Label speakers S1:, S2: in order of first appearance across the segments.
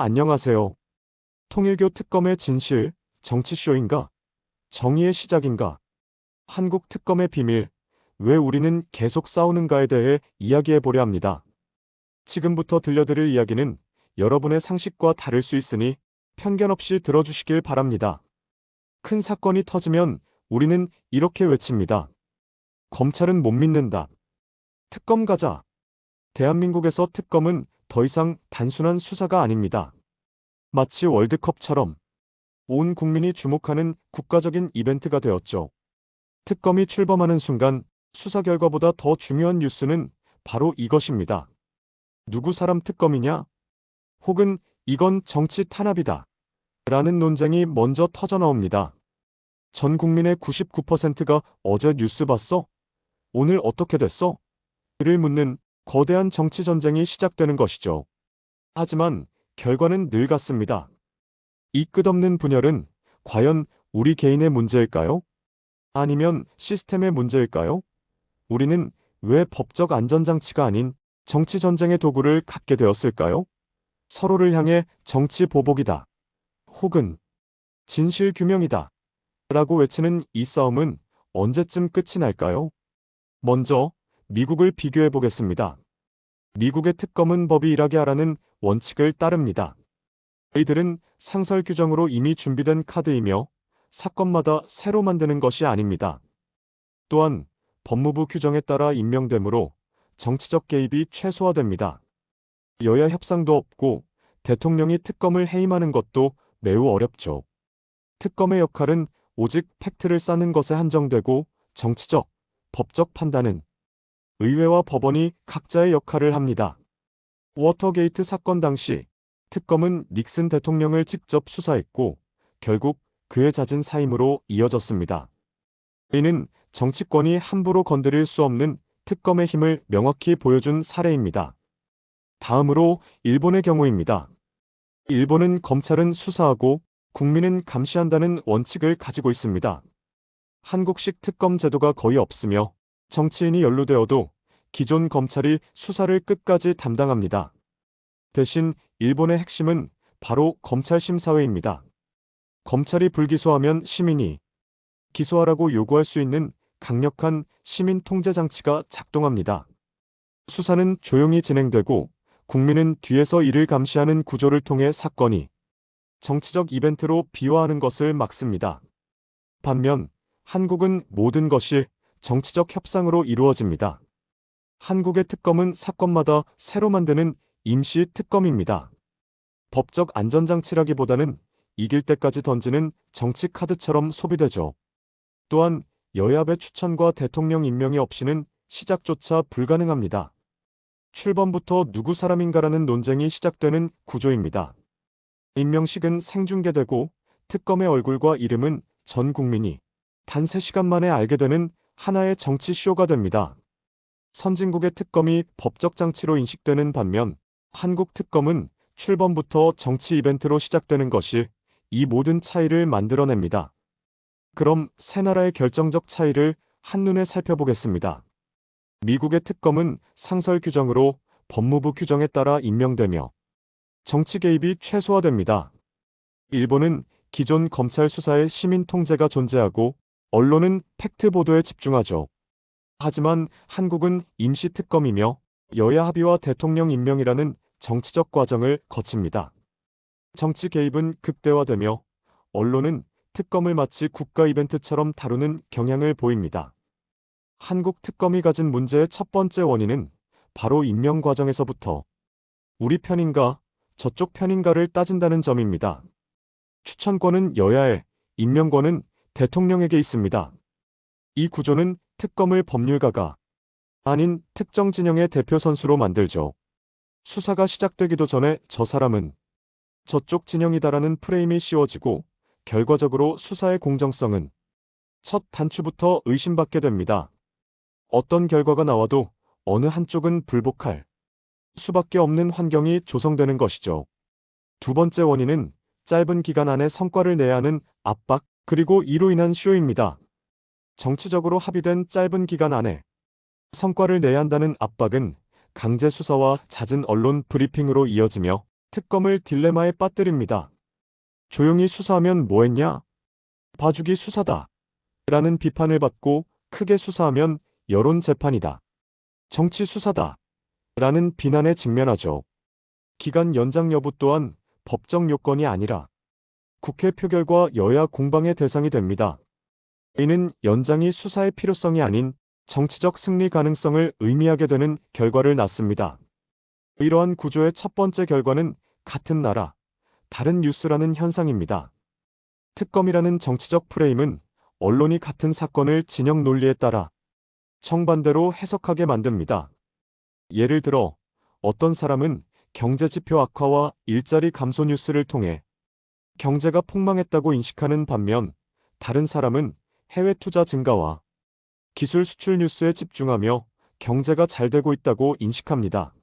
S1: 안녕하세요. 통일교 특검의 진실, 정치쇼인가? 정의의 시작인가? 한국 특검의 비밀, 왜 우리는 계속 싸우는가에 대해 이야기해 보려 합니다. 지금부터 들려드릴 이야기는 여러분의 상식과 다를 수 있으니 편견 없이 들어주시길 바랍니다. 큰 사건이 터지면 우리는 이렇게 외칩니다. 검찰은 못 믿는다. 특검 가자. 대한민국에서 특검은 더 이상 단순한 수사가 아닙니다. 마치 월드컵처럼 온 국민이 주목하는 국가적인 이벤트가 되었죠. 특검이 출범하는 순간 수사 결과보다 더 중요한 뉴스는 바로 이것입니다. 누구 사람 특검이냐? 혹은 이건 정치 탄압이다. 라는 논쟁이 먼저 터져나옵니다. 전 국민의 99%가 어제 뉴스 봤어? 오늘 어떻게 됐어? 를 묻는 거대한 정치 전쟁이 시작되는 것이죠. 하지만 결과는 늘 같습니다. 이 끝없는 분열은 과연 우리 개인의 문제일까요? 아니면 시스템의 문제일까요? 우리는 왜 법적 안전장치가 아닌 정치 전쟁의 도구를 갖게 되었을까요? 서로를 향해 정치 보복이다. 혹은 진실 규명이다. 라고 외치는 이 싸움은 언제쯤 끝이 날까요? 먼저 미국을 비교해 보겠습니다. 미국의 특검은 법이 일하게 하라는 원칙을 따릅니다. 이들은 상설 규정으로 이미 준비된 카드이며 사건마다 새로 만드는 것이 아닙니다. 또한 법무부 규정에 따라 임명되므로 정치적 개입이 최소화됩니다. 여야 협상도 없고 대통령이 특검을 해임하는 것도 매우 어렵죠. 특검의 역할은 오직 팩트를 쌓는 것에 한정되고 정치적, 법적 판단은 의회와 법원이 각자의 역할을 합니다. 워터게이트 사건 당시 특검은 닉슨 대통령을 직접 수사했고 결국 그의 잦은 사임으로 이어졌습니다. 이는 정치권이 함부로 건드릴 수 없는 특검의 힘을 명확히 보여준 사례입니다. 다음으로 일본의 경우입니다. 일본은 검찰은 수사하고 국민은 감시한다는 원칙을 가지고 있습니다. 한국식 특검 제도가 거의 없으며 정치인이 연루되어도 기존 검찰이 수사를 끝까지 담당합니다. 대신 일본의 핵심은 바로 검찰심사회입니다. 검찰이 불기소하면 시민이 기소하라고 요구할 수 있는 강력한 시민 통제 장치가 작동합니다. 수사는 조용히 진행되고 국민은 뒤에서 이를 감시하는 구조를 통해 사건이 정치적 이벤트로 비화하는 것을 막습니다. 반면 한국은 모든 것이 정치적 협상으로 이루어집니다. 한국의 특검은 사건마다 새로 만드는 임시 특검입니다. 법적 안전장치라기보다는 이길 때까지 던지는 정치 카드처럼 소비되죠. 또한 여야의 추천과 대통령 임명이 없이는 시작조차 불가능합니다. 출범부터 누구 사람인가라는 논쟁이 시작되는 구조입니다. 임명식은 생중계되고 특검의 얼굴과 이름은 전 국민이 단 3시간 만에 알게 되는 하나의 정치 쇼가 됩니다. 선진국의 특검이 법적 장치로 인식되는 반면 한국 특검은 출범부터 정치 이벤트로 시작되는 것이 이 모든 차이를 만들어냅니다. 그럼 세 나라의 결정적 차이를 한눈에 살펴보겠습니다. 미국의 특검은 상설 규정으로 법무부 규정에 따라 임명되며 정치 개입이 최소화됩니다. 일본은 기존 검찰 수사에 시민 통제가 존재하고 언론은 팩트 보도에 집중하죠. 하지만 한국은 임시 특검이며 여야 합의와 대통령 임명이라는 정치적 과정을 거칩니다. 정치 개입은 극대화되며 언론은 특검을 마치 국가 이벤트처럼 다루는 경향을 보입니다. 한국 특검이 가진 문제의 첫 번째 원인은 바로 임명 과정에서부터 우리 편인가 저쪽 편인가를 따진다는 점입니다. 추천권은 여야에, 임명권은 대통령에게 있습니다. 이 구조는 특검을 법률가가 아닌 특정 진영의 대표 선수로 만들죠. 수사가 시작되기도 전에 저 사람은 저쪽 진영이다라는 프레임이 씌워지고 결과적으로 수사의 공정성은 첫 단추부터 의심받게 됩니다. 어떤 결과가 나와도 어느 한쪽은 불복할 수밖에 없는 환경이 조성되는 것이죠. 두 번째 원인은 짧은 기간 안에 성과를 내야 하는 압박, 그리고 이로 인한 쇼입니다. 정치적으로 합의된 짧은 기간 안에 성과를 내야 한다는 압박은 강제 수사와 잦은 언론 브리핑으로 이어지며 특검을 딜레마에 빠뜨립니다. 조용히 수사하면 뭐했냐? 봐주기 수사다. 라는 비판을 받고 크게 수사하면 여론 재판이다. 정치 수사다. 라는 비난에 직면하죠. 기간 연장 여부 또한 법적 요건이 아니라 국회 표결과 여야 공방의 대상이 됩니다. 이는 연장이 수사의 필요성이 아닌 정치적 승리 가능성을 의미하게 되는 결과를 낳습니다. 이러한 구조의 첫 번째 결과는 같은 나라, 다른 뉴스라는 현상입니다. 특검이라는 정치적 프레임은 언론이 같은 사건을 진영 논리에 따라 정반대로 해석하게 만듭니다. 예를 들어 어떤 사람은 경제 지표 악화와 일자리 감소 뉴스를 통해 경제가 폭망했다고 인식하는 반면 다른 사람은 해외 투자 증가와 기술 수출 뉴스에 집중하며 경제가 잘 되고 있다고 인식합니다.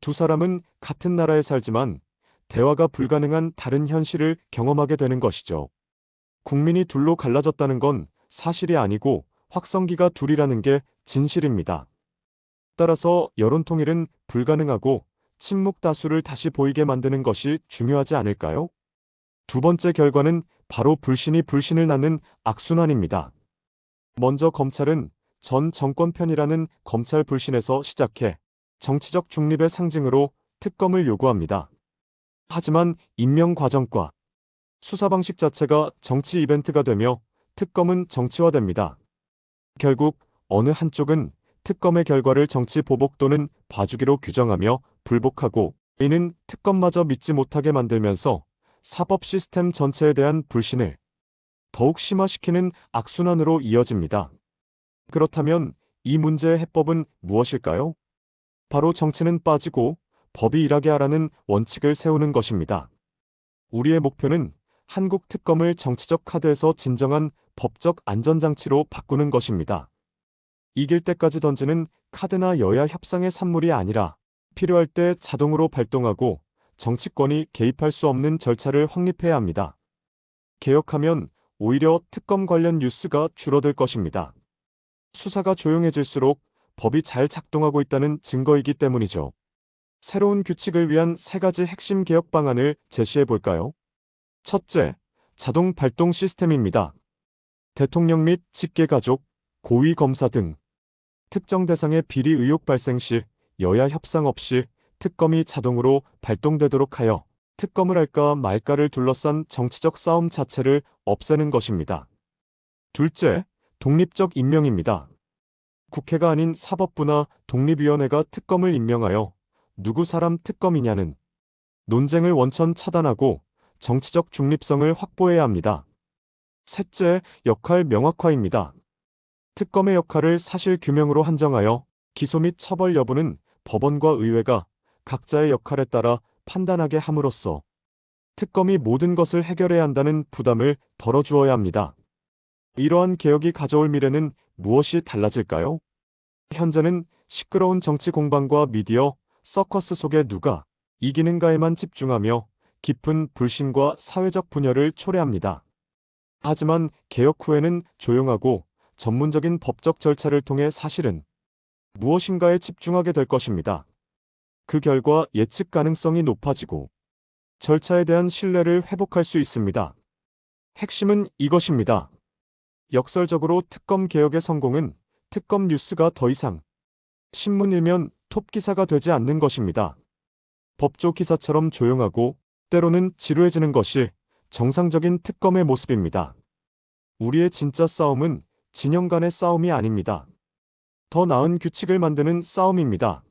S1: 두 사람은 같은 나라에 살지만 대화가 불가능한 다른 현실을 경험하게 되는 것이죠. 국민이 둘로 갈라졌다는 건 사실이 아니고 확성기가 둘이라는 게 진실입니다. 따라서 여론 통일은 불가능하고 침묵 다수를 다시 보이게 만드는 것이 중요하지 않을까요? 두 번째 결과는 바로 불신이 불신을 낳는 악순환입니다. 먼저 검찰은 전 정권 편이라는 검찰 불신에서 시작해 정치적 중립의 상징으로 특검을 요구합니다. 하지만 임명 과정과 수사 방식 자체가 정치 이벤트가 되며 특검은 정치화됩니다. 결국 어느 한쪽은 특검의 결과를 정치 보복 또는 봐주기로 규정하며 불복하고 이는 특검마저 믿지 못하게 만들면서 사법 시스템 전체에 대한 불신을 더욱 심화시키는 악순환으로 이어집니다. 그렇다면 이 문제의 해법은 무엇일까요? 바로 정치는 빠지고 법이 일하게 하라는 원칙을 세우는 것입니다. 우리의 목표는 한국 특검을 정치적 카드에서 진정한 법적 안전장치로 바꾸는 것입니다. 이길 때까지 던지는 카드나 여야 협상의 산물이 아니라 필요할 때 자동으로 발동하고 정치권이 개입할 수 없는 절차를 확립해야 합니다. 개혁하면 오히려 특검 관련 뉴스가 줄어들 것입니다. 수사가 조용해질수록 법이 잘 작동하고 있다는 증거이기 때문이죠. 새로운 규칙을 위한 세 가지 핵심 개혁 방안을 제시해 볼까요? 첫째, 자동 발동 시스템입니다. 대통령 및 직계가족, 고위검사 등 특정 대상의 비리 의혹 발생 시 여야 협상 없이 특검이 자동으로 발동되도록 하여 특검을 할까 말까를 둘러싼 정치적 싸움 자체를 없애는 것입니다. 둘째, 독립적 임명입니다. 국회가 아닌 사법부나 독립위원회가 특검을 임명하여 누구 사람 특검이냐는 논쟁을 원천 차단하고 정치적 중립성을 확보해야 합니다. 셋째, 역할 명확화입니다. 특검의 역할을 사실 규명으로 한정하여 기소 및 처벌 여부는 법원과 의회가 각자의 역할에 따라 판단하게 함으로써 특검이 모든 것을 해결해야 한다는 부담을 덜어주어야 합니다. 이러한 개혁이 가져올 미래는 무엇이 달라질까요? 현재는 시끄러운 정치 공방과 미디어, 서커스 속에 누가 이기는가에만 집중하며 깊은 불신과 사회적 분열을 초래합니다. 하지만 개혁 후에는 조용하고 전문적인 법적 절차를 통해 사실은 무엇인가에 집중하게 될 것입니다. 그 결과 예측 가능성이 높아지고 절차에 대한 신뢰를 회복할 수 있습니다. 핵심은 이것입니다. 역설적으로 특검 개혁의 성공은 특검 뉴스가 더 이상 신문 일면 톱 기사가 되지 않는 것입니다. 법조 기사처럼 조용하고 때로는 지루해지는 것이 정상적인 특검의 모습입니다. 우리의 진짜 싸움은 진영 간의 싸움이 아닙니다. 더 나은 규칙을 만드는 싸움입니다.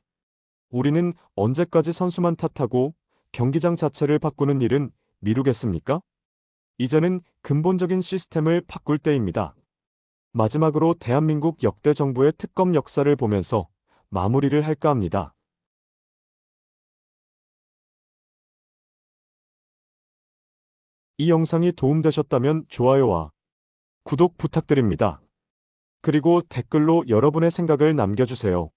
S1: 우리는 언제까지 선수만 탓하고 경기장 자체를 바꾸는 일은 미루겠습니까? 이제는 근본적인 시스템을 바꿀 때입니다. 마지막으로 대한민국 역대 정부의 특검 역사를 보면서 마무리를 할까 합니다. 이 영상이 도움되셨다면 좋아요와 구독 부탁드립니다. 그리고 댓글로 여러분의 생각을 남겨주세요.